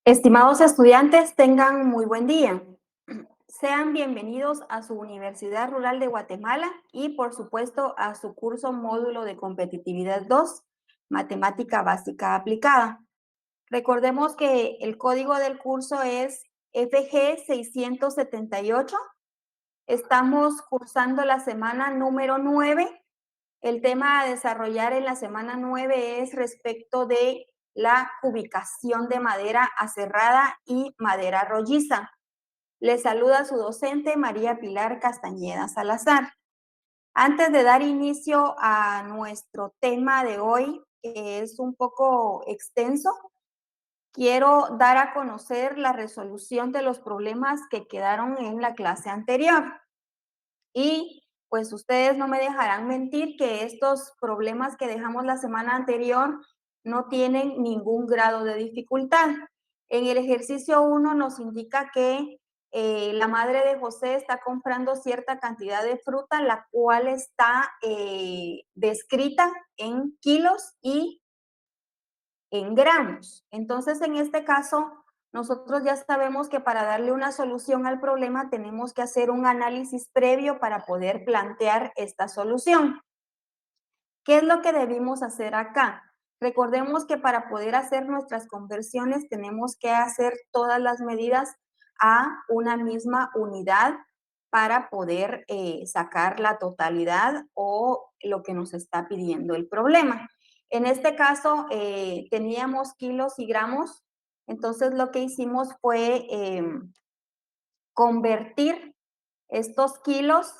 Estimados estudiantes, tengan muy buen día. Sean bienvenidos a su Universidad Rural de Guatemala y, por supuesto, a su curso módulo de competitividad 2, Matemática Básica Aplicada. Recordemos que el código del curso es FG 678. Estamos cursando la semana número 9. El tema a desarrollar en la semana 9 es respecto de la ubicación de madera aserrada y madera rolliza. Les saluda su docente María Pilar Castañeda Salazar. Antes de dar inicio a nuestro tema de hoy, que es un poco extenso, quiero dar a conocer la resolución de los problemas que quedaron en la clase anterior. Y pues ustedes no me dejarán mentir que estos problemas que dejamos la semana anterior no tienen ningún grado de dificultad. En el ejercicio 1 nos indica que la madre de José está comprando cierta cantidad de fruta, la cual está descrita en kilos y en gramos. Entonces, en este caso, nosotros ya sabemos que para darle una solución al problema tenemos que hacer un análisis previo para poder plantear esta solución. ¿Qué es lo que debimos hacer acá? Recordemos que para poder hacer nuestras conversiones tenemos que hacer todas las medidas a una misma unidad para poder sacar la totalidad o lo que nos está pidiendo el problema. En este caso teníamos kilos y gramos, entonces lo que hicimos fue convertir estos kilos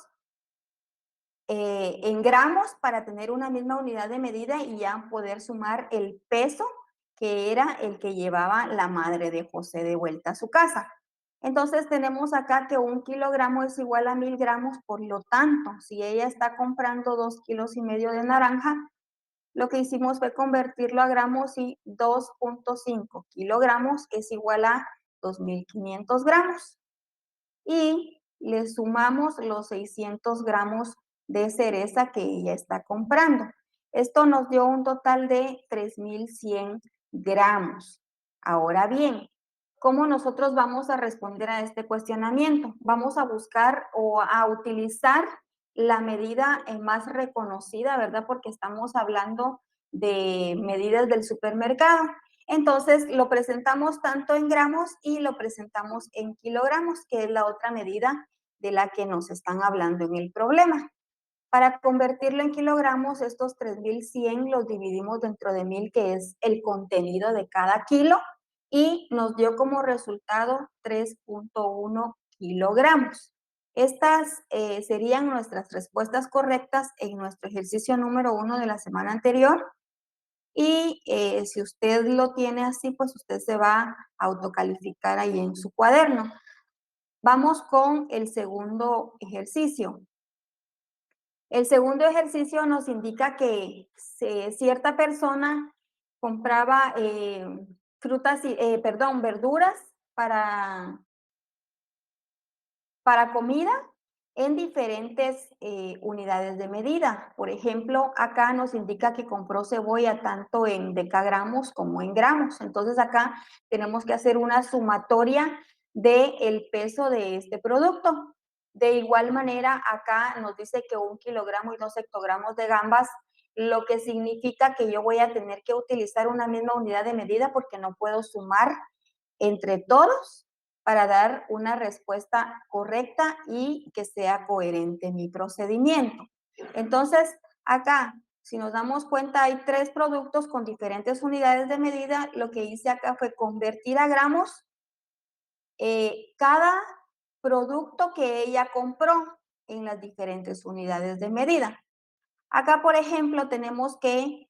en gramos para tener una misma unidad de medida y ya poder sumar el peso que era el que llevaba la madre de José de vuelta a su casa. Entonces tenemos acá que 1 kilogramo es igual a 1000 gramos, por lo tanto, si ella está comprando 2,5 kilos de naranja, lo que hicimos fue convertirlo a gramos y 2,5 kilogramos es igual a 2500 gramos. Y le sumamos los 600 gramos de cereza que ella está comprando. Esto nos dio un total de 3100 gramos. Ahora bien, ¿cómo nosotros vamos a responder a este cuestionamiento? Vamos a buscar o a utilizar la medida más reconocida, ¿verdad? Porque estamos hablando de medidas del supermercado. Entonces lo presentamos tanto en gramos y lo presentamos en kilogramos, que es la otra medida de la que nos están hablando en el problema. Para convertirlo en kilogramos, estos 3100 los dividimos dentro de 1000, que es el contenido de cada kilo, y nos dio como resultado 3,1 kilogramos. Estas serían nuestras respuestas correctas en nuestro ejercicio número 1 de la semana anterior. Y si usted lo tiene así, pues usted se va a autocalificar ahí en su cuaderno. Vamos con el segundo ejercicio. El segundo ejercicio nos indica que cierta persona compraba verduras para comida en diferentes unidades de medida. Por ejemplo, acá nos indica que compró cebolla tanto en decagramos como en gramos. Entonces acá tenemos que hacer una sumatoria del peso de este producto. De igual manera, acá nos dice que 1 kilogramo y 2 hectogramos de gambas, lo que significa que yo voy a tener que utilizar una misma unidad de medida porque no puedo sumar entre todos para dar una respuesta correcta y que sea coherente mi procedimiento. Entonces, acá, si nos damos cuenta, hay 3 productos con diferentes unidades de medida. Lo que hice acá fue convertir a gramos cada producto que ella compró en las diferentes unidades de medida. Acá, por ejemplo, tenemos que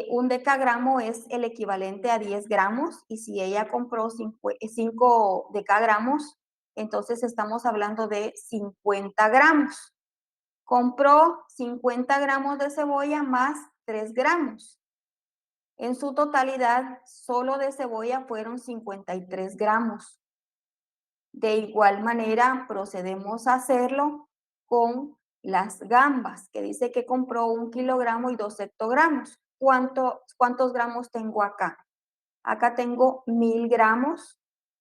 un decagramo es el equivalente a 10 gramos, y si ella compró 5 decagramos, entonces estamos hablando de 50 gramos. Compró 50 gramos de cebolla más 3 gramos. En su totalidad, solo de cebolla fueron 53 gramos. De igual manera, procedemos a hacerlo con las gambas, que dice que compró 1 kilogramo y 2 hectogramos. ¿Cuántos gramos tengo acá? acá tengo 1000 gramos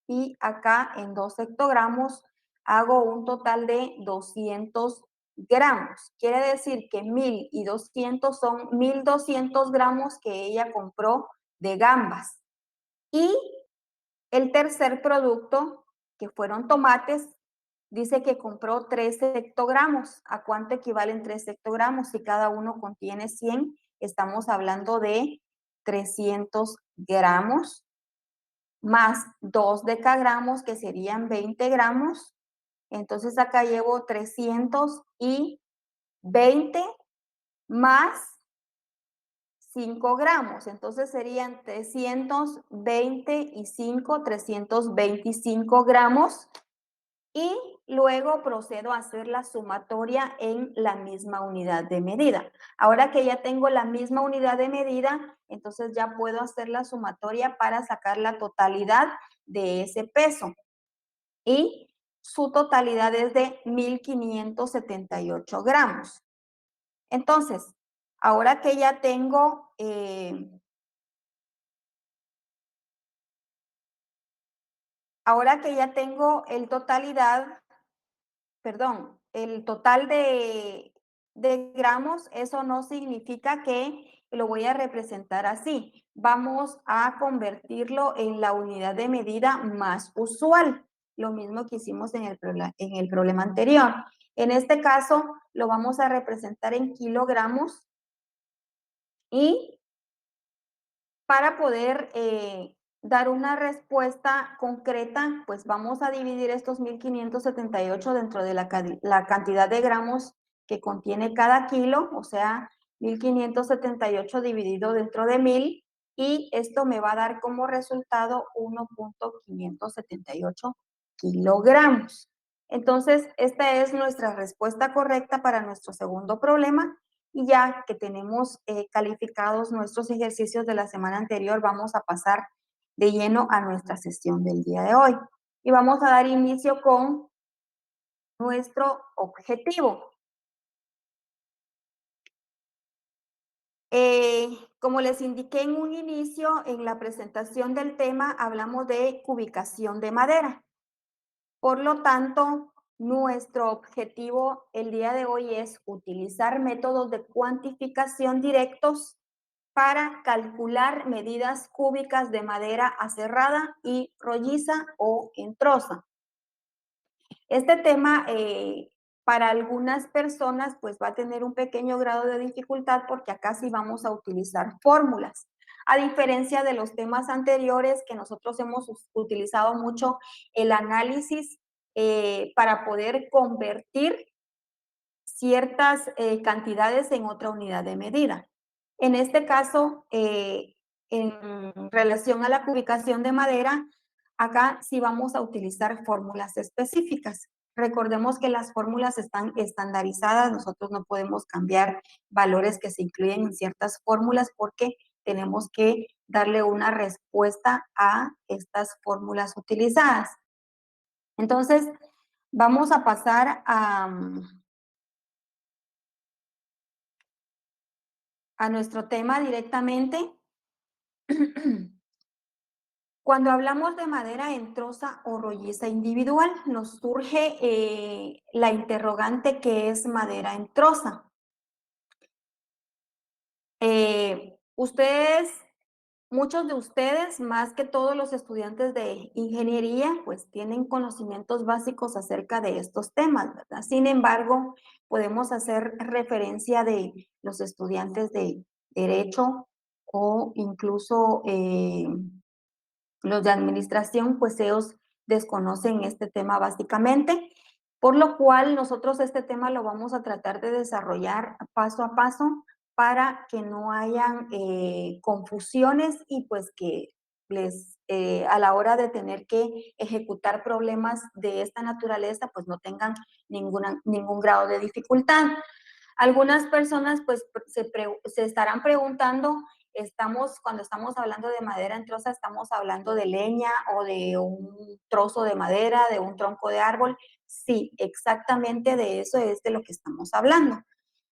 y acá en 2 hectogramos hago un total de 200 gramos. Quiere decir que 1000 y 200 son 1200 gramos que ella compró de gambas. Y el tercer producto, que fueron tomates, dice que compró 3 hectogramos. ¿A cuánto equivalen 3 hectogramos? Si cada uno contiene 100, estamos hablando de 300 gramos más 2 decagramos, que serían 20 gramos. Entonces acá llevo 320 más 5 gramos. Entonces serían 325 gramos. Y luego procedo a hacer la sumatoria en la misma unidad de medida. Ahora que ya tengo la misma unidad de medida, entonces ya puedo hacer la sumatoria para sacar la totalidad de ese peso. Y su totalidad es de 1578 gramos. Entonces, ahora que ya tengo el total de gramos, eso no significa que lo voy a representar así. Vamos a convertirlo en la unidad de medida más usual, lo mismo que hicimos en el problema anterior. En este caso, lo vamos a representar en kilogramos y para poder dar una respuesta concreta, pues vamos a dividir estos 1578 dentro de la cantidad de gramos que contiene cada kilo, o sea, 1578 dividido dentro de 1000, y esto me va a dar como resultado 1.578 kilogramos. Entonces, esta es nuestra respuesta correcta para nuestro segundo problema. Y ya que tenemos calificados nuestros ejercicios de la semana anterior, vamos a pasar de lleno a nuestra sesión del día de hoy. Y vamos a dar inicio con nuestro objetivo. Como les indiqué en un inicio, en la presentación del tema hablamos de cubicación de madera. Por lo tanto, nuestro objetivo el día de hoy es utilizar métodos de cuantificación directos para calcular medidas cúbicas de madera aserrada y rolliza o en troza. Este tema para algunas personas pues va a tener un pequeño grado de dificultad porque acá sí vamos a utilizar fórmulas. A diferencia de los temas anteriores que nosotros hemos utilizado mucho el análisis para poder convertir ciertas cantidades en otra unidad de medida. En este caso, en relación a la cubicación de madera, acá sí vamos a utilizar fórmulas específicas. Recordemos que las fórmulas están estandarizadas, nosotros no podemos cambiar valores que se incluyen en ciertas fórmulas porque tenemos que darle una respuesta a estas fórmulas utilizadas. Entonces, vamos a pasar a nuestro tema directamente. Cuando hablamos de madera en troza o rolliza individual, nos surge la interrogante que es madera en troza. Ustedes, muchos de ustedes, más que todos los estudiantes de ingeniería, pues tienen conocimientos básicos acerca de estos temas, ¿verdad? Sin embargo, podemos hacer referencia de los estudiantes de derecho o incluso los de administración, pues ellos desconocen este tema básicamente, por lo cual nosotros este tema lo vamos a tratar de desarrollar paso a paso para que no hayan confusiones y pues que a la hora de tener que ejecutar problemas de esta naturaleza, pues no tengan ningún grado de dificultad. Algunas personas pues se estarán preguntando, cuando estamos hablando de madera en troza, ¿estamos hablando de leña o de un trozo de madera, de un tronco de árbol? Sí, exactamente de eso es de lo que estamos hablando.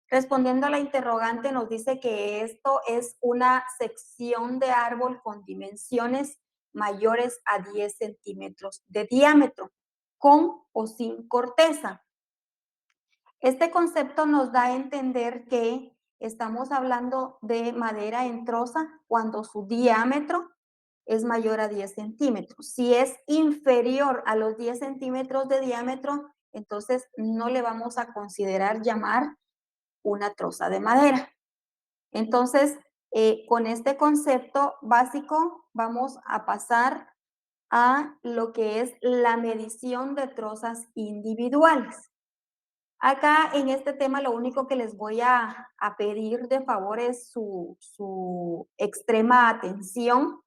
Respondiendo a la interrogante, nos dice que esto es una sección de árbol con dimensiones mayores a 10 centímetros de diámetro, con o sin corteza. Este concepto nos da a entender que estamos hablando de madera en troza cuando su diámetro es mayor a 10 centímetros. Si es inferior a los 10 centímetros de diámetro, entonces no le vamos a considerar llamar una troza de madera. Entonces, con este concepto básico vamos a pasar a lo que es la medición de trozas individuales. Acá en este tema lo único que les voy a pedir de favor es su extrema atención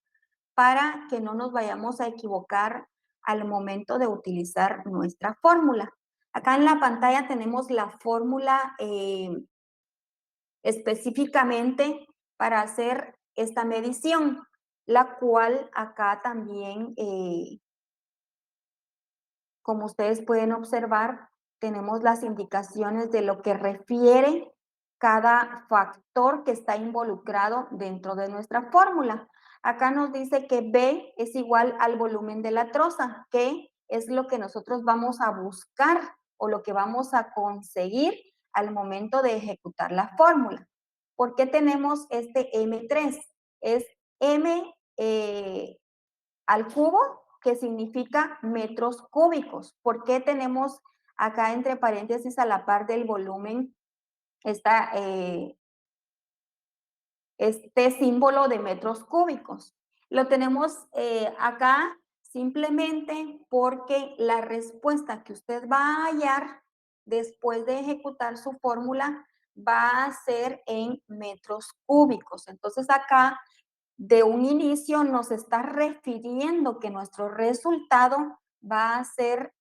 para que no nos vayamos a equivocar al momento de utilizar nuestra fórmula. Acá en la pantalla tenemos la fórmula específicamente para hacer esta medición, la cual acá también, como ustedes pueden observar, tenemos las indicaciones de lo que refiere cada factor que está involucrado dentro de nuestra fórmula. Acá nos dice que B es igual al volumen de la troza, que es lo que nosotros vamos a buscar o lo que vamos a conseguir al momento de ejecutar la fórmula. ¿Por qué tenemos este M3? Es M al cubo, que significa metros cúbicos. ¿Por qué tenemos acá entre paréntesis a la par del volumen esta, este símbolo de metros cúbicos? Lo tenemos acá simplemente porque la respuesta que usted va a hallar después de ejecutar su fórmula va a ser en metros cúbicos. Entonces acá de un inicio nos está refiriendo que nuestro resultado va a ser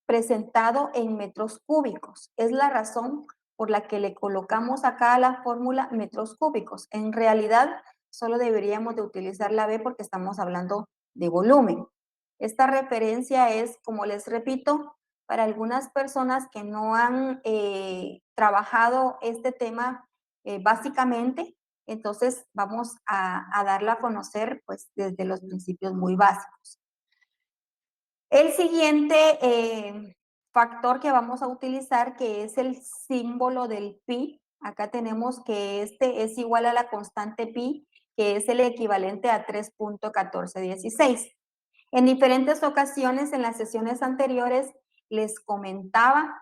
presentado en metros cúbicos. Es la razón por la que le colocamos acá a la fórmula metros cúbicos. En realidad, solo deberíamos de utilizar la B porque estamos hablando de volumen. Esta referencia es, como les repito, para algunas personas que no han trabajado este tema básicamente, entonces vamos a darla a conocer pues desde los principios muy básicos. El siguiente factor que vamos a utilizar, que es el símbolo del pi, acá tenemos que este es igual a la constante pi, que es el equivalente a 3.1416. En diferentes ocasiones, en las sesiones anteriores, les comentaba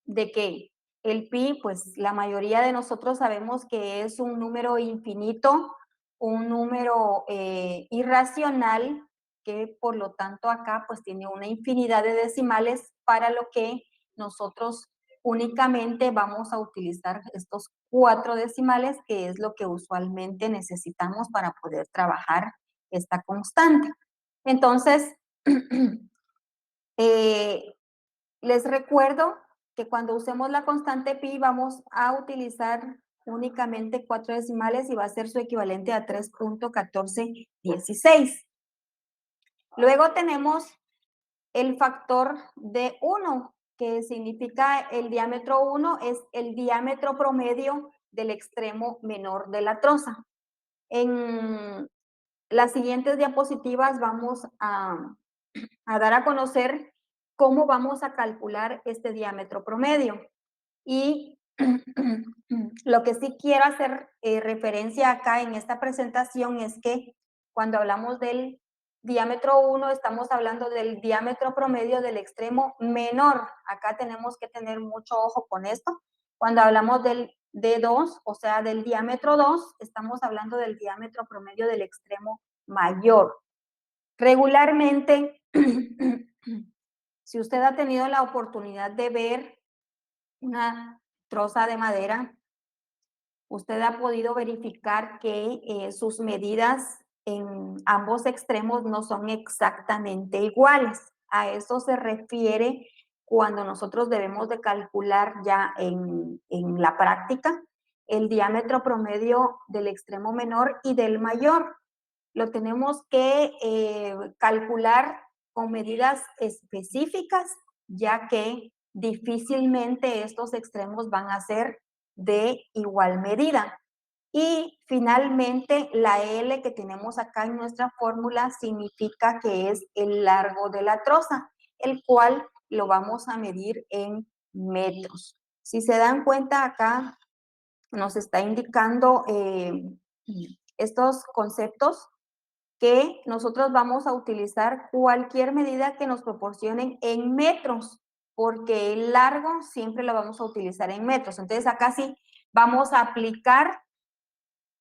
de que el pi, pues la mayoría de nosotros sabemos que es un número infinito, un número irracional, que por lo tanto acá pues tiene una infinidad de decimales, para lo que nosotros únicamente vamos a utilizar estos 4 decimales, que es lo que usualmente necesitamos para poder trabajar esta constante. Entonces, les recuerdo que cuando usemos la constante pi vamos a utilizar únicamente 4 decimales y va a ser su equivalente a 3.1416. Luego tenemos el factor de 1, que significa el diámetro 1 es el diámetro promedio del extremo menor de la troza. En las siguientes diapositivas vamos a dar a conocer cómo vamos a calcular este diámetro promedio. Y lo que sí quiero hacer referencia acá en esta presentación es que cuando hablamos del diámetro 1, estamos hablando del diámetro promedio del extremo menor. Acá tenemos que tener mucho ojo con esto. Cuando hablamos del D2, o sea, del diámetro 2, estamos hablando del diámetro promedio del extremo mayor. Regularmente, si usted ha tenido la oportunidad de ver una troza de madera, usted ha podido verificar que sus medidas en ambos extremos no son exactamente iguales. A eso se refiere cuando nosotros debemos de calcular ya en la práctica el diámetro promedio del extremo menor y del mayor. Lo tenemos que calcular con medidas específicas, ya que difícilmente estos extremos van a ser de igual medida. Y finalmente, la L que tenemos acá en nuestra fórmula significa que es el largo de la troza, el cual lo vamos a medir en metros. Si se dan cuenta acá, nos está indicando estos conceptos que nosotros vamos a utilizar cualquier medida que nos proporcionen en metros, porque el largo siempre lo vamos a utilizar en metros. Entonces acá sí vamos a aplicar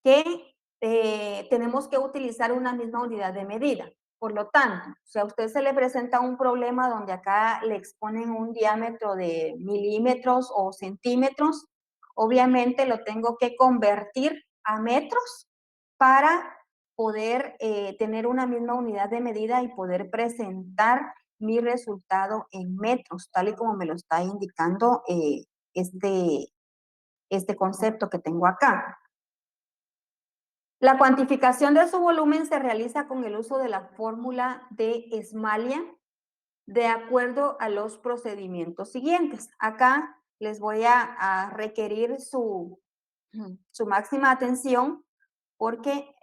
que tenemos que utilizar una misma unidad de medida. Por lo tanto, si a usted se le presenta un problema donde acá le exponen un diámetro de milímetros o centímetros, obviamente lo tengo que convertir a metros para poder tener una misma unidad de medida y poder presentar mi resultado en metros, tal y como me lo está indicando este concepto que tengo acá. La cuantificación de su volumen se realiza con el uso de la fórmula de Esmalia de acuerdo a los procedimientos siguientes. Acá les voy a requerir su máxima atención porque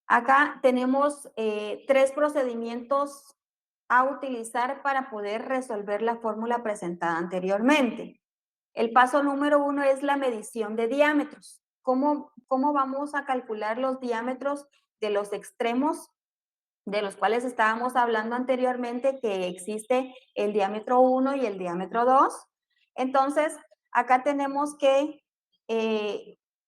acá tenemos 3 procedimientos a utilizar para poder resolver la fórmula presentada anteriormente. El paso número 1 es la medición de diámetros. ¿Cómo vamos a calcular los diámetros de los extremos de los cuales estábamos hablando anteriormente, que existe el diámetro 1 y el diámetro 2? Entonces, acá tenemos que,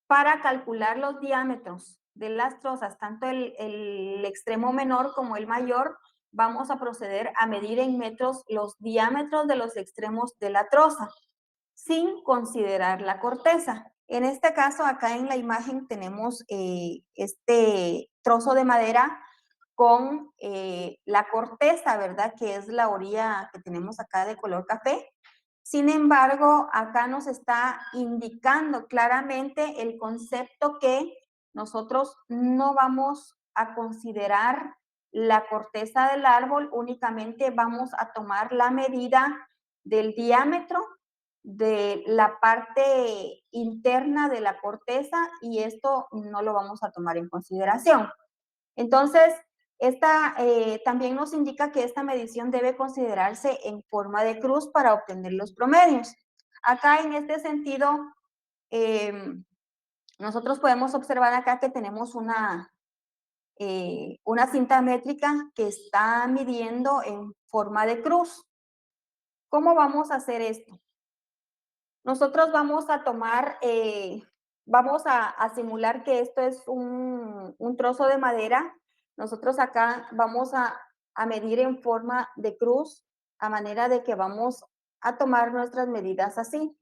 para calcular los diámetros de las trozas, tanto el extremo menor como el mayor, vamos a proceder a medir en metros los diámetros de los extremos de la troza, sin considerar la corteza. En este caso, acá en la imagen tenemos este trozo de madera con la corteza, ¿verdad? Que es la orilla que tenemos acá de color café. Sin embargo, acá nos está indicando claramente el concepto que nosotros no vamos a considerar la corteza del árbol, únicamente vamos a tomar la medida del diámetro de la parte interna de la corteza y esto no lo vamos a tomar en consideración. Entonces, también nos indica que esta medición debe considerarse en forma de cruz para obtener los promedios. Acá en este sentido, nosotros podemos observar acá que tenemos una cinta métrica que está midiendo en forma de cruz. ¿Cómo vamos a hacer esto? Nosotros vamos a tomar, vamos a simular que esto es un trozo de madera. Nosotros acá vamos a medir en forma de cruz, a manera de que vamos a tomar nuestras medidas así.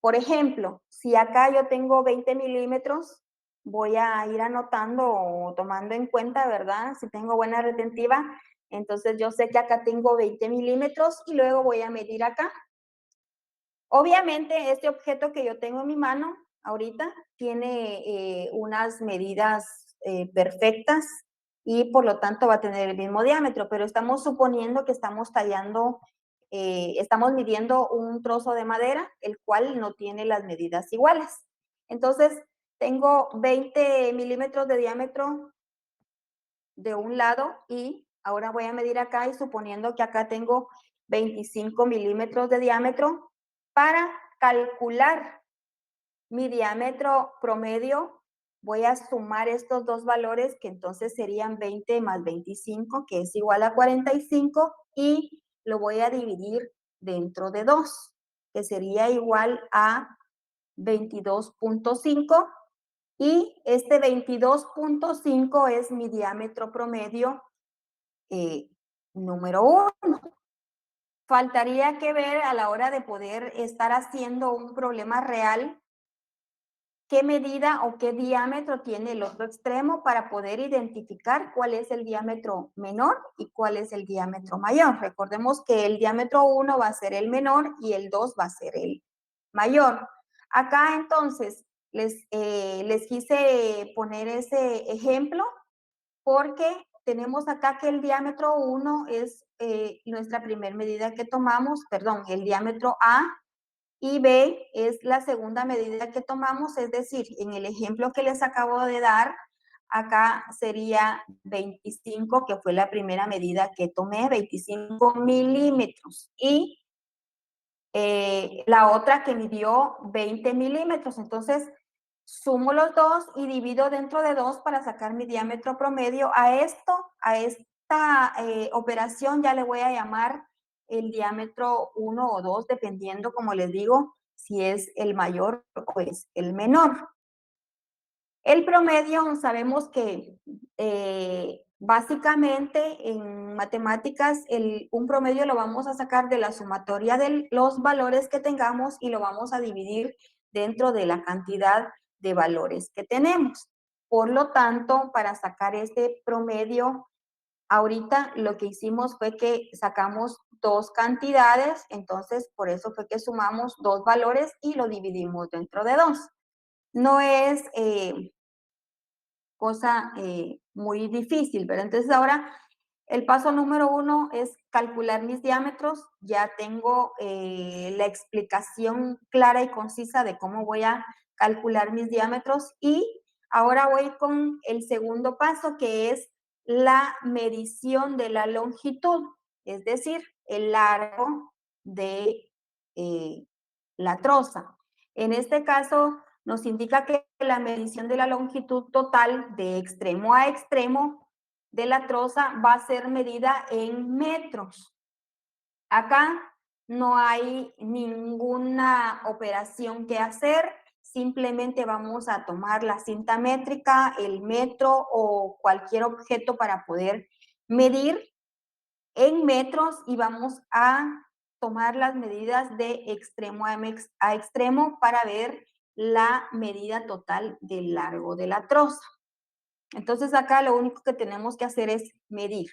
Por ejemplo, si acá yo tengo 20 milímetros, voy a ir anotando o tomando en cuenta, ¿verdad? Si tengo buena retentiva, entonces yo sé que acá tengo 20 milímetros y luego voy a medir acá. Obviamente, este objeto que yo tengo en mi mano ahorita tiene unas medidas perfectas y por lo tanto va a tener el mismo diámetro, pero estamos suponiendo que estamos tallando, estamos midiendo un trozo de madera, el cual no tiene las medidas iguales. Entonces, tengo 20 milímetros de diámetro de un lado y ahora voy a medir acá y suponiendo que acá tengo 25 milímetros de diámetro, para calcular mi diámetro promedio voy a sumar estos dos valores que entonces serían 20 más 25 que es igual a 45 y lo voy a dividir dentro de 2 que sería igual a 22.5 y este 22.5 es mi diámetro promedio número 1. Faltaría que ver a la hora de poder estar haciendo un problema real qué medida o qué diámetro tiene el otro extremo para poder identificar cuál es el diámetro menor y cuál es el diámetro mayor. Recordemos que el diámetro 1 va a ser el menor y el 2 va a ser el mayor. Acá entonces les quise poner ese ejemplo porque tenemos acá que el diámetro 1 es nuestra primera medida que tomamos, perdón, el diámetro A, y B es la segunda medida que tomamos, es decir, en el ejemplo que les acabo de dar, acá sería 25, que fue la primera medida que tomé, 25 milímetros, y la otra que midió 20 milímetros. Entonces, sumo los dos y divido dentro de 2 para sacar mi diámetro promedio. A esta operación ya le voy a llamar el diámetro 1 o 2, dependiendo, como les digo, si es el mayor o es el menor. El promedio, sabemos que básicamente en matemáticas un promedio lo vamos a sacar de la sumatoria de los valores que tengamos y lo vamos a dividir dentro de la cantidad de valores que tenemos. Por lo tanto, para sacar este promedio, ahorita lo que hicimos fue que sacamos dos cantidades, entonces por eso fue que sumamos dos valores y lo dividimos dentro de dos. No es cosa muy difícil, ¿verdad? Entonces ahora el paso número 1 es calcular mis diámetros. Ya tengo la explicación clara y concisa de cómo voy a calcular mis diámetros y ahora voy con el segundo paso, que es la medición de la longitud, es decir, el largo de la troza. En este caso, nos indica que la medición de la longitud total de extremo a extremo de la troza va a ser medida en metros. Acá no hay ninguna operación que hacer, simplemente vamos a tomar la cinta métrica, el metro o cualquier objeto para poder medir en metros y vamos a tomar las medidas de extremo a extremo para ver la medida total del largo de la troza. Entonces acá lo único que tenemos que hacer es medir.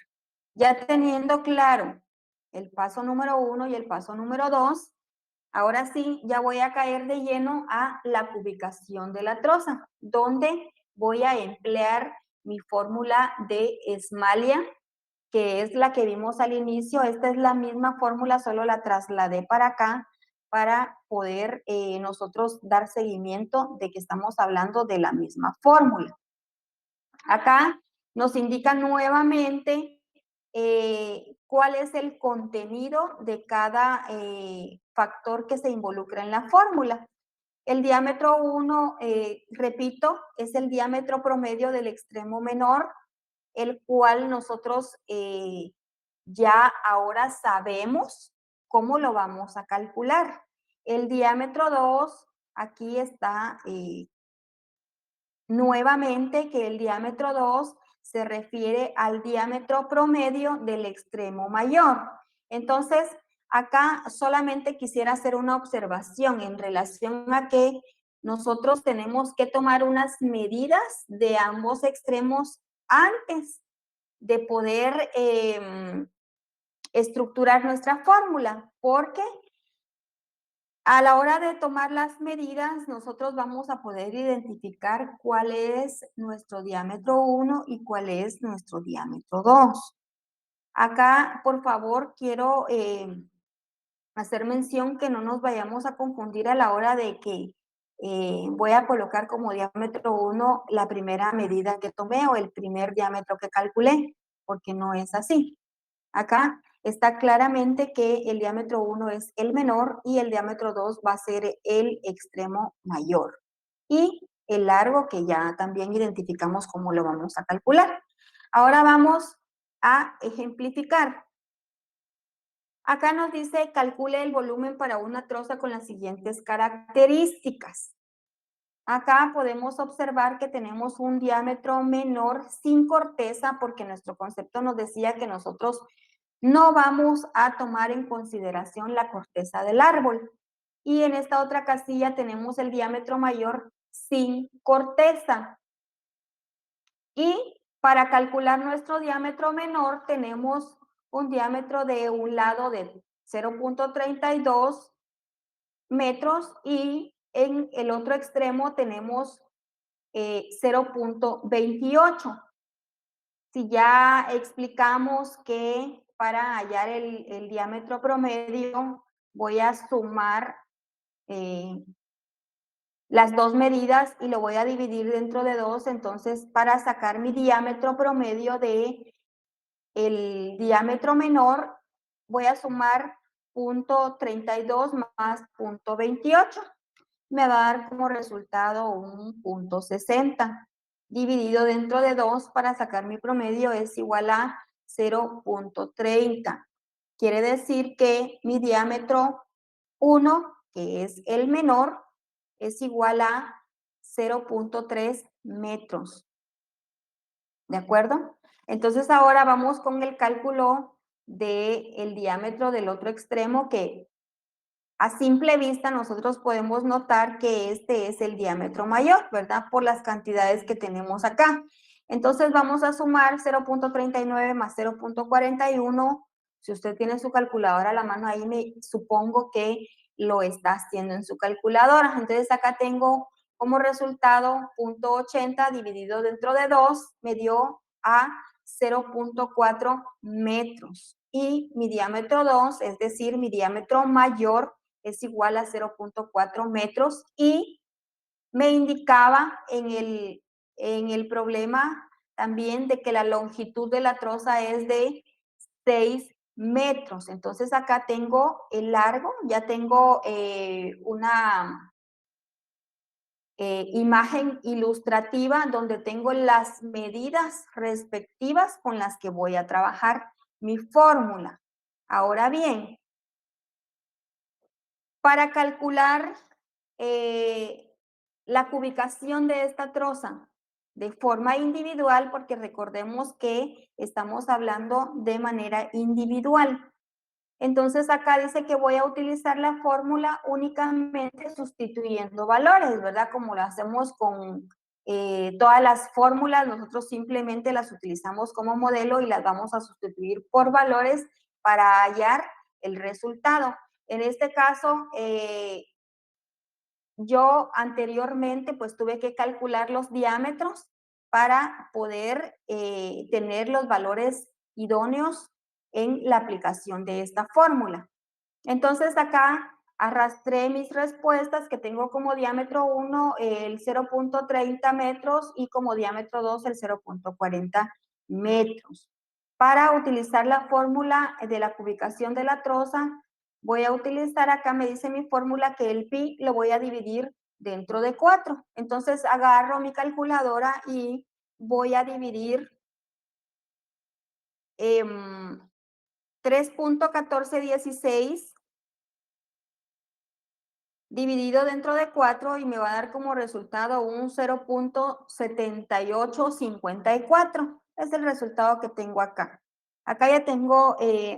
Ya teniendo claro el paso número 1 y el paso número 2, ahora sí ya voy a caer de lleno a la cubicación de la troza, donde voy a emplear mi fórmula de Esmalia, que es la que vimos al inicio. Esta es la misma fórmula, solo la trasladé para acá para poder nosotros dar seguimiento de que estamos hablando de la misma fórmula. Acá nos indica nuevamente cuál es el contenido de cada factor que se involucra en la fórmula. El diámetro 1, repito, es el diámetro promedio del extremo menor, el cual nosotros ya ahora sabemos cómo lo vamos a calcular. El diámetro 2, aquí está nuevamente que el diámetro 2 se refiere al diámetro promedio del extremo mayor. Entonces, acá solamente quisiera hacer una observación en relación a que nosotros tenemos que tomar unas medidas de ambos extremos antes de poder estructurar nuestra fórmula, porque a la hora de tomar las medidas, nosotros vamos a poder identificar cuál es nuestro diámetro 1 y cuál es nuestro diámetro 2. Acá, por favor, quiero hacer mención que no nos vayamos a confundir a la hora de que voy a colocar como diámetro 1 la primera medida que tomé o el primer diámetro que calculé, porque no es así. Acá está claramente que el diámetro 1 es el menor y el diámetro 2 va a ser el extremo mayor. Y el largo que ya también identificamos cómo lo vamos a calcular. Ahora vamos a ejemplificar. Acá nos dice calcule el volumen para una troza con las siguientes características. Acá podemos observar que tenemos un diámetro menor sin corteza porque nuestro concepto nos decía que nosotros no vamos a tomar en consideración la corteza del árbol. Y en esta otra casilla tenemos el diámetro mayor sin corteza. Y para calcular nuestro diámetro menor tenemos un diámetro de un lado de 0.32 metros y en el otro extremo tenemos 0.28. Si ya explicamos que para hallar el diámetro promedio voy a sumar las dos medidas y lo voy a dividir dentro de dos, entonces para sacar mi diámetro promedio de el diámetro menor voy a sumar 0.32 más 0.28. Me va a dar como resultado un 0.60. Dividido dentro de 2 para sacar mi promedio es igual a 0.30. Quiere decir que mi diámetro 1, que es el menor, es igual a 0.3 metros. ¿De acuerdo? Entonces ahora vamos con el cálculo del diámetro del otro extremo, que a simple vista nosotros podemos notar que este es el diámetro mayor, ¿verdad? Por las cantidades que tenemos acá. Entonces vamos a sumar 0.39 más 0.41. Si usted tiene su calculadora a la mano, ahí me supongo que lo está haciendo en su calculadora. Entonces acá tengo como resultado 0.80 dividido dentro de 2 me dio a 0.4 metros. Y mi diámetro 2, es decir, mi diámetro mayor, es igual a 0.4 metros y me indicaba en el problema también de que la longitud de la troza es de 6 metros. Entonces acá tengo el largo, ya tengo una imagen ilustrativa donde tengo las medidas respectivas con las que voy a trabajar mi fórmula. Ahora bien, para calcular la cubicación de esta troza de forma individual, porque recordemos que estamos hablando de manera individual. Entonces acá dice que voy a utilizar la fórmula únicamente sustituyendo valores, ¿verdad? Como lo hacemos con todas las fórmulas, nosotros simplemente las utilizamos como modelo y las vamos a sustituir por valores para hallar el resultado. En este caso, yo anteriormente pues tuve que calcular los diámetros para poder tener los valores idóneos en la aplicación de esta fórmula. Entonces acá arrastré mis respuestas que tengo como diámetro 1 el 0.30 metros y como diámetro 2 el 0.40 metros. Para utilizar la fórmula de la cubicación de la troza, voy a utilizar acá, me dice mi fórmula que el pi lo voy a dividir dentro de 4. Entonces agarro mi calculadora y voy a dividir 3.1416 dividido dentro de 4 y me va a dar como resultado un 0.7854. Es el resultado que tengo acá. Acá ya tengo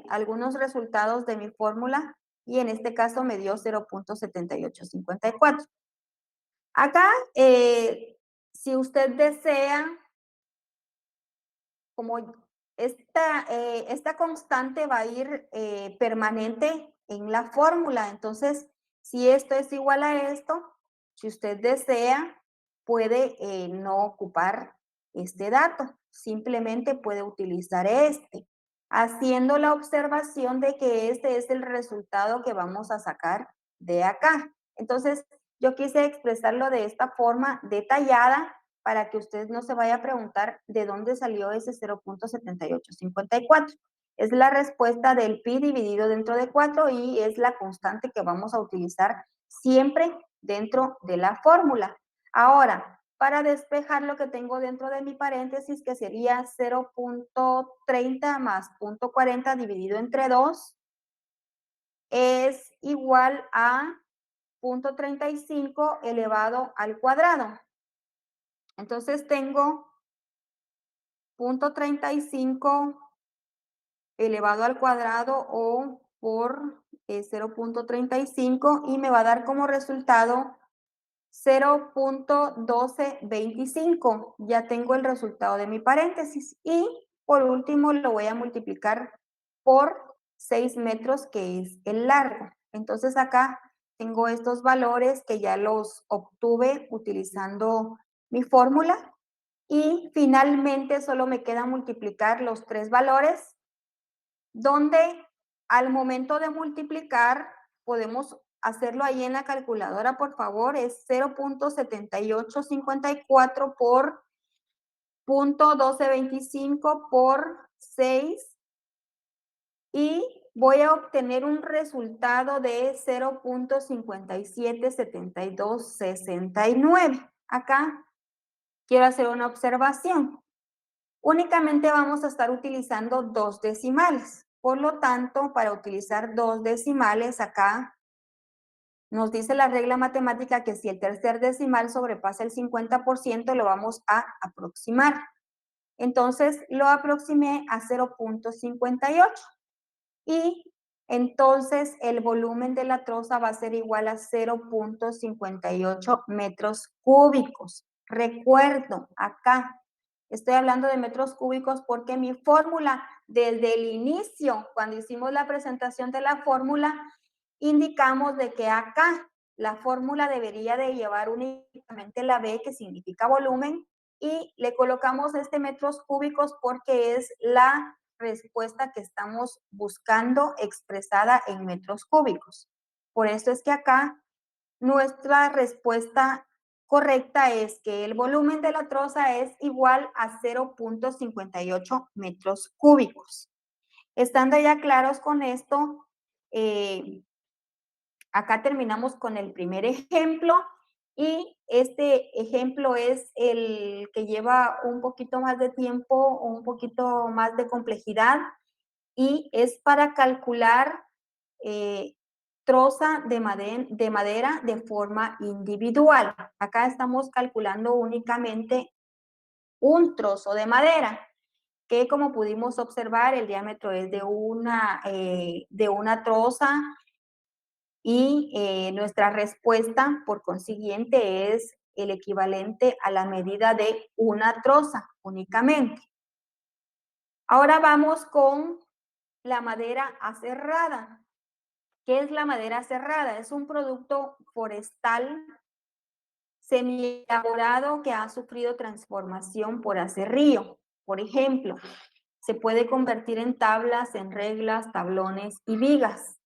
algunos resultados de mi fórmula y en este caso me dio 0.7854. Acá, si usted desea, como esta constante va a ir permanente en la fórmula. Entonces, si esto es igual a esto, si usted desea, puede no ocupar este dato. Simplemente puede utilizar este, haciendo la observación de que este es el resultado que vamos a sacar de acá. Entonces, yo quise expresarlo de esta forma detallada para que usted no se vaya a preguntar de dónde salió ese 0.7854. Es la respuesta del pi dividido dentro de 4 y es la constante que vamos a utilizar siempre dentro de la fórmula. Ahora, para despejar lo que tengo dentro de mi paréntesis, que sería 0.30 más 0.40 dividido entre 2, es igual a 0.35 elevado al cuadrado. Entonces tengo 0.35 elevado al cuadrado o por 0.35 y me va a dar como resultado 0.1225. Ya tengo el resultado de mi paréntesis y por último lo voy a multiplicar por 6 metros, que es el largo. Entonces acá tengo estos valores que ya los obtuve utilizando mi fórmula Y finalmente solo me queda multiplicar los tres valores, donde al momento de multiplicar podemos hacerlo ahí en la calculadora, por favor, es 0.7854 por 0.1225 por 6 y voy a obtener un resultado de 0.577269. Acá quiero hacer una observación. Únicamente vamos a estar utilizando dos decimales. Por lo tanto, para utilizar dos decimales, acá nos dice la regla matemática que si el tercer decimal sobrepasa el 50%, lo vamos a aproximar. Entonces, lo aproximé a 0.58. Y entonces el volumen de la troza va a ser igual a 0.58 metros cúbicos. Recuerdo, acá estoy hablando de metros cúbicos porque mi fórmula desde el inicio, cuando hicimos la presentación de la fórmula, indicamos de que acá la fórmula debería de llevar únicamente la B, que significa volumen, y le colocamos metros cúbicos porque es la respuesta que estamos buscando expresada en metros cúbicos. Por eso es que acá nuestra respuesta correcta es que el volumen de la troza es igual a 0.58 metros cúbicos. Estando ya claros con esto, acá terminamos con el primer ejemplo y este ejemplo es el que lleva un poquito más de tiempo o un poquito más de complejidad y es para calcular troza de madera de forma individual. Acá estamos calculando únicamente un trozo de madera que, como pudimos observar, el diámetro es de una troza y nuestra respuesta, por consiguiente, es el equivalente a la medida de una troza únicamente. Ahora vamos con la madera aserrada. ¿Qué es la madera aserrada? Es un producto forestal semi-elaborado que ha sufrido transformación por aserrío. Por ejemplo, se puede convertir en tablas, en reglas, tablones y vigas.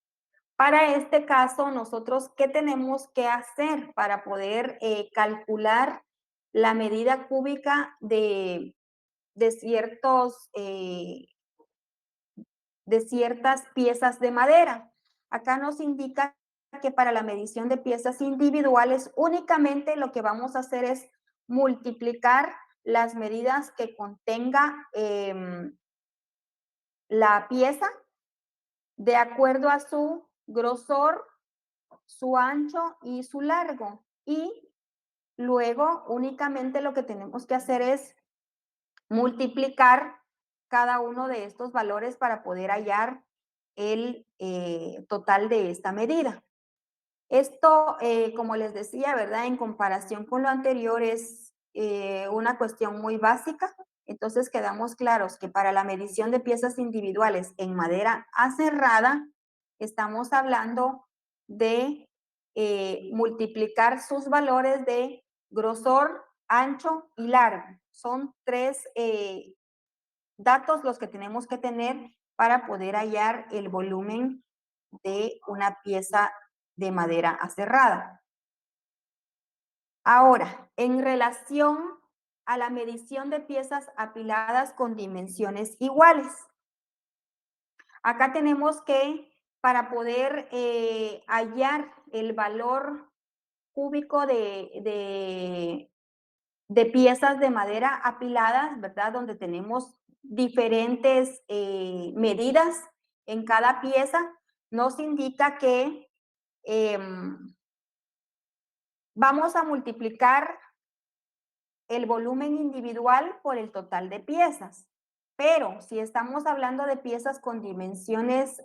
Para este caso, nosotros, ¿qué tenemos que hacer para poder calcular la medida cúbica de ciertas piezas de madera? Acá nos indica que para la medición de piezas individuales únicamente lo que vamos a hacer es multiplicar las medidas que contenga la pieza de acuerdo a su grosor, su ancho y su largo. Y luego únicamente lo que tenemos que hacer es multiplicar cada uno de estos valores para poder hallar el total de esta medida. Esto, como les decía, ¿verdad? En comparación con lo anterior es una cuestión muy básica. Entonces quedamos claros que para la medición de piezas individuales en madera aserrada, estamos hablando de multiplicar sus valores de grosor, ancho y largo. Son tres datos los que tenemos que tener para poder hallar el volumen de una pieza de madera aserrada. Ahora, en relación a la medición de piezas apiladas con dimensiones iguales. Acá tenemos que, para poder hallar el valor cúbico de piezas de madera apiladas, ¿verdad? Donde tenemos diferentes medidas en cada pieza, nos indica que vamos a multiplicar el volumen individual por el total de piezas. Pero si estamos hablando de piezas con dimensiones,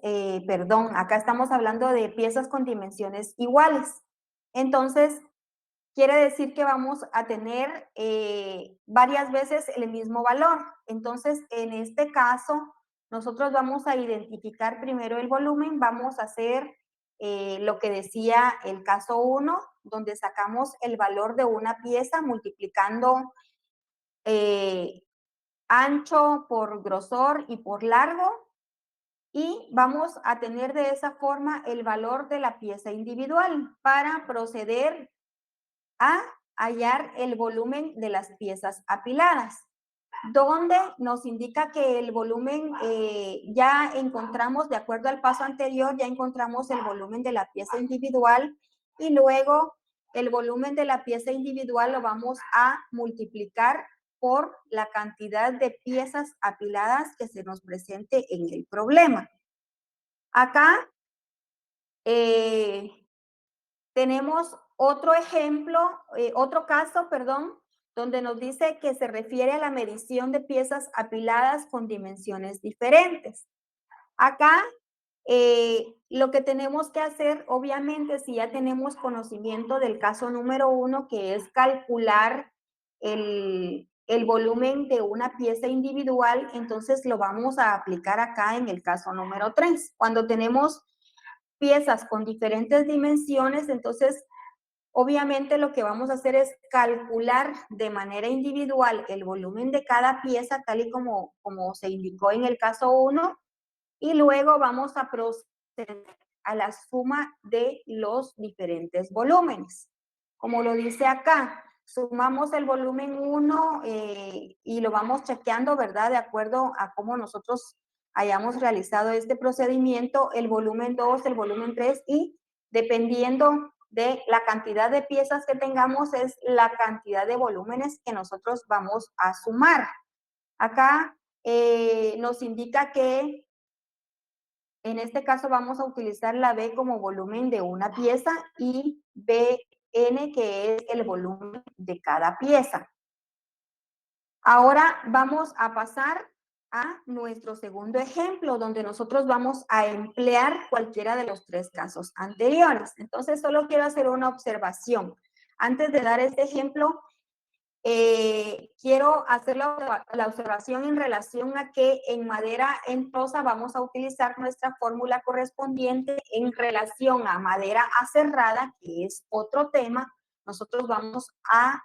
acá estamos hablando de piezas con dimensiones iguales. Entonces, quiere decir que vamos a tener varias veces el mismo valor. Entonces, en este caso, nosotros vamos a identificar primero el volumen, vamos a hacer lo que decía el caso 1, donde sacamos el valor de una pieza multiplicando ancho por grosor y por largo, y vamos a tener de esa forma el valor de la pieza individual para proceder a hallar el volumen de las piezas apiladas, donde nos indica que el volumen ya encontramos, de acuerdo al paso anterior, ya encontramos el volumen de la pieza individual, y luego el volumen de la pieza individual lo vamos a multiplicar por la cantidad de piezas apiladas que se nos presente en el problema. Acá tenemos otro ejemplo, otro caso, perdón, donde nos dice que se refiere a la medición de piezas apiladas con dimensiones diferentes. Acá, lo que tenemos que hacer, obviamente, si ya tenemos conocimiento del caso número 1, que es calcular el volumen de una pieza individual, entonces lo vamos a aplicar acá en el caso número 3. Cuando tenemos piezas con diferentes dimensiones, entonces obviamente lo que vamos a hacer es calcular de manera individual el volumen de cada pieza, tal y como se indicó en el caso 1, y luego vamos a proceder a la suma de los diferentes volúmenes. Como lo dice acá, sumamos el volumen 1 y lo vamos chequeando, ¿verdad? De acuerdo a cómo nosotros hayamos realizado este procedimiento, el volumen 2, el volumen 3, y dependiendo de la cantidad de piezas que tengamos es la cantidad de volúmenes que nosotros vamos a sumar. Acá nos indica que en este caso vamos a utilizar la B como volumen de una pieza y Bn, que es el volumen de cada pieza. Ahora vamos a pasar a nuestro segundo ejemplo, donde nosotros vamos a emplear cualquiera de los tres casos anteriores. Entonces, solo quiero hacer una observación. Antes de dar este ejemplo, quiero hacer la observación en relación a que en madera en prosa vamos a utilizar nuestra fórmula correspondiente en relación a madera aserrada, que es otro tema. Nosotros vamos a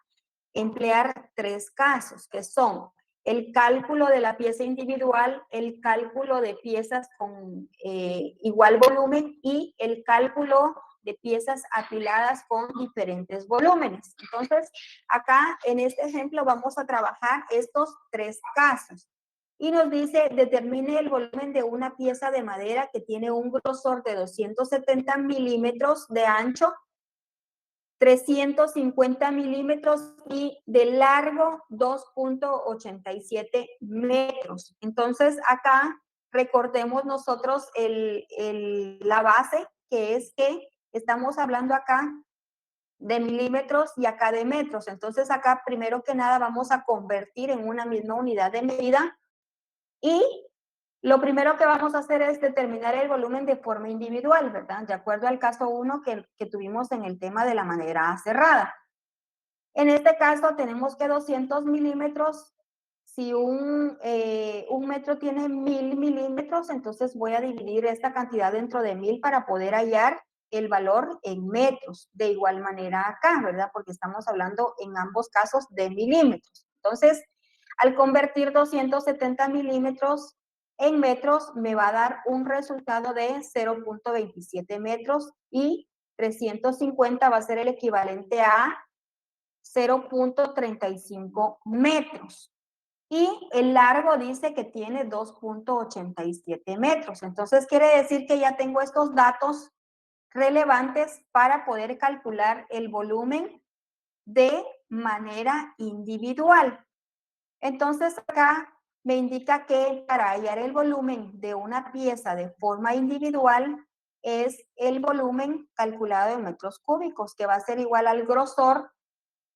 emplear tres casos, que son el cálculo de la pieza individual, el cálculo de piezas con igual volumen y el cálculo de piezas apiladas con diferentes volúmenes. Entonces, acá en este ejemplo vamos a trabajar estos tres casos. Y nos dice, determine el volumen de una pieza de madera que tiene un grosor de 270 milímetros de ancho, 350 milímetros y de largo 2.87 metros. Entonces, acá recordemos nosotros la base, que es que estamos hablando acá de milímetros y acá de metros. Entonces, acá primero que nada vamos a convertir en una misma unidad de medida, y lo primero que vamos a hacer es determinar el volumen de forma individual, ¿verdad? De acuerdo al caso 1 que tuvimos en el tema de la madera cerrada. En este caso tenemos que 200 milímetros, si un metro tiene 1000 milímetros, entonces voy a dividir esta cantidad dentro de 1000 para poder hallar el valor en metros. De igual manera acá, ¿verdad? Porque estamos hablando en ambos casos de milímetros. Entonces, al convertir 270 milímetros en metros, me va a dar un resultado de 0.27 metros, y 350 va a ser el equivalente a 0.35 metros. Y el largo dice que tiene 2.87 metros. Entonces quiere decir que ya tengo estos datos relevantes para poder calcular el volumen de manera individual. Entonces acá me indica que para hallar el volumen de una pieza de forma individual es el volumen calculado en metros cúbicos, que va a ser igual al grosor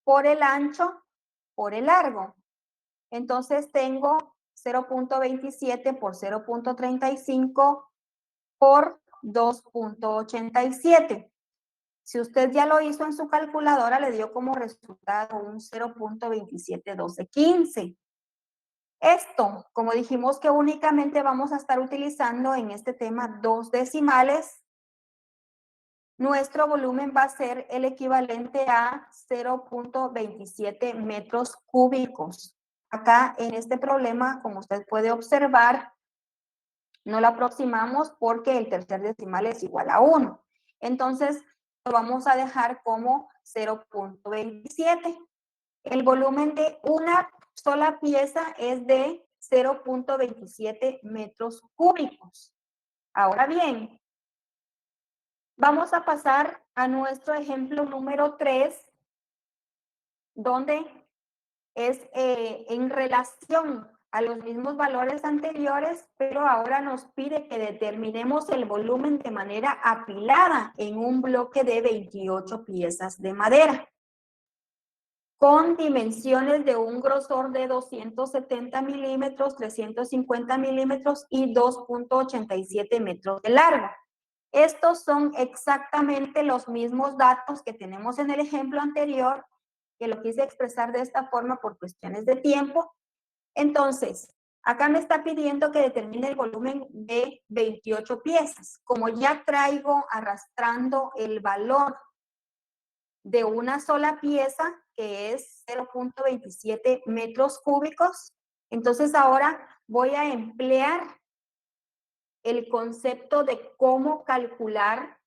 por el ancho por el largo. Entonces tengo 0.27 por 0.35 por 2.87. Si usted ya lo hizo en su calculadora, le dio como resultado un 0.271215. Esto, como dijimos que únicamente vamos a estar utilizando en este tema dos decimales, nuestro volumen va a ser el equivalente a 0.27 metros cúbicos. Acá en este problema, como usted puede observar, no lo aproximamos porque el tercer decimal es igual a 1. Entonces, lo vamos a dejar como 0.27. El volumen de una sola pieza es de 0.27 metros cúbicos. Ahora bien, vamos a pasar a nuestro ejemplo número 3, donde es en relación a los mismos valores anteriores, pero ahora nos pide que determinemos el volumen de manera apilada en un bloque de 28 piezas de madera, con dimensiones de un grosor de 270 milímetros, 350 milímetros y 2.87 metros de largo. Estos son exactamente los mismos datos que tenemos en el ejemplo anterior, que lo quise expresar de esta forma por cuestiones de tiempo. Entonces, acá me está pidiendo que determine el volumen de 28 piezas. Como ya traigo arrastrando el valor de una sola pieza, que es 0.27 metros cúbicos, entonces ahora voy a emplear el concepto de cómo calcular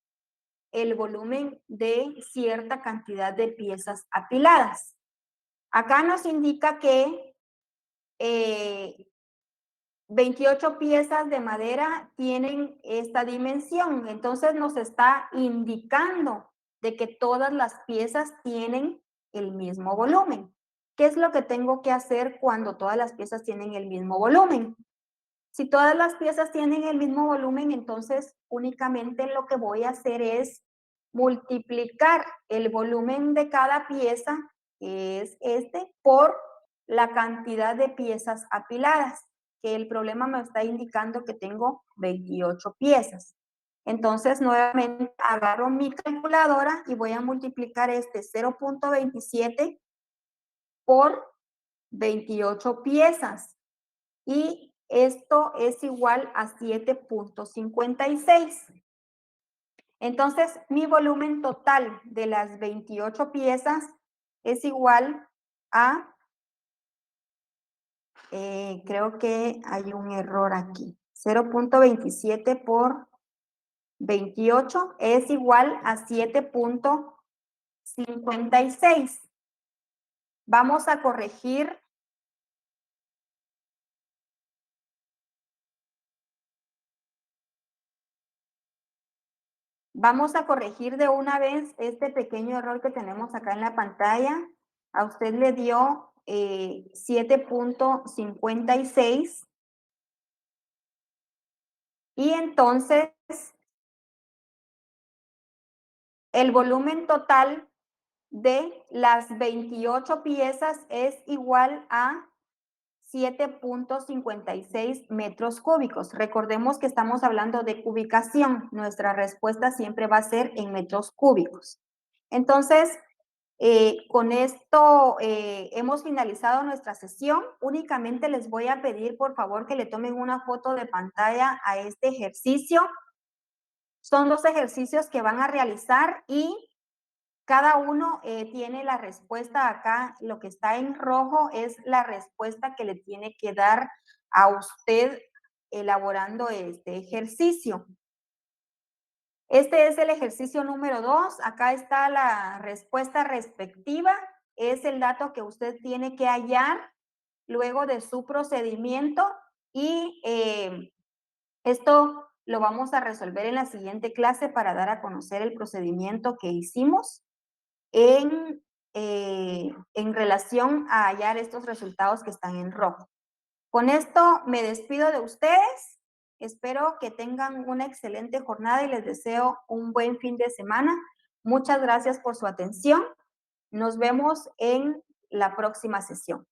el volumen de cierta cantidad de piezas apiladas. Acá nos indica que 28 piezas de madera tienen esta dimensión, entonces nos está indicando de que todas las piezas tienen el mismo volumen. ¿Qué es lo que tengo que hacer cuando todas las piezas tienen el mismo volumen? Si todas las piezas tienen el mismo volumen, entonces únicamente lo que voy a hacer es multiplicar el volumen de cada pieza, que es este, por la cantidad de piezas apiladas, que el problema me está indicando que tengo 28 piezas. Entonces, nuevamente agarro mi calculadora y voy a multiplicar este 0.27 por 28 piezas. Y esto es igual a 7.56. Entonces, mi volumen total de las 28 piezas es igual a, creo que hay un error aquí, 0.27 por 28 es igual a 7.56. Vamos a corregir. Vamos a corregir de una vez este pequeño error que tenemos acá en la pantalla. A usted le dio 7.56 y entonces el volumen total de las 28 piezas es igual a 7.56 metros cúbicos. Recordemos que estamos hablando de cubicación. Nuestra respuesta siempre va a ser en metros cúbicos. Entonces, con esto hemos finalizado nuestra sesión. Únicamente les voy a pedir, por favor, que le tomen una foto de pantalla a este ejercicio. Son 2 ejercicios que van a realizar y cada uno tiene la respuesta acá. Lo que está en rojo es la respuesta que le tiene que dar a usted elaborando este ejercicio. Este es el ejercicio número 2. Acá está la respuesta respectiva. Es el dato que usted tiene que hallar luego de su procedimiento y esto lo vamos a resolver en la siguiente clase para dar a conocer el procedimiento que hicimos en relación a hallar estos resultados que están en rojo. Con esto me despido de ustedes. Espero que tengan una excelente jornada y les deseo un buen fin de semana. Muchas gracias por su atención. Nos vemos en la próxima sesión.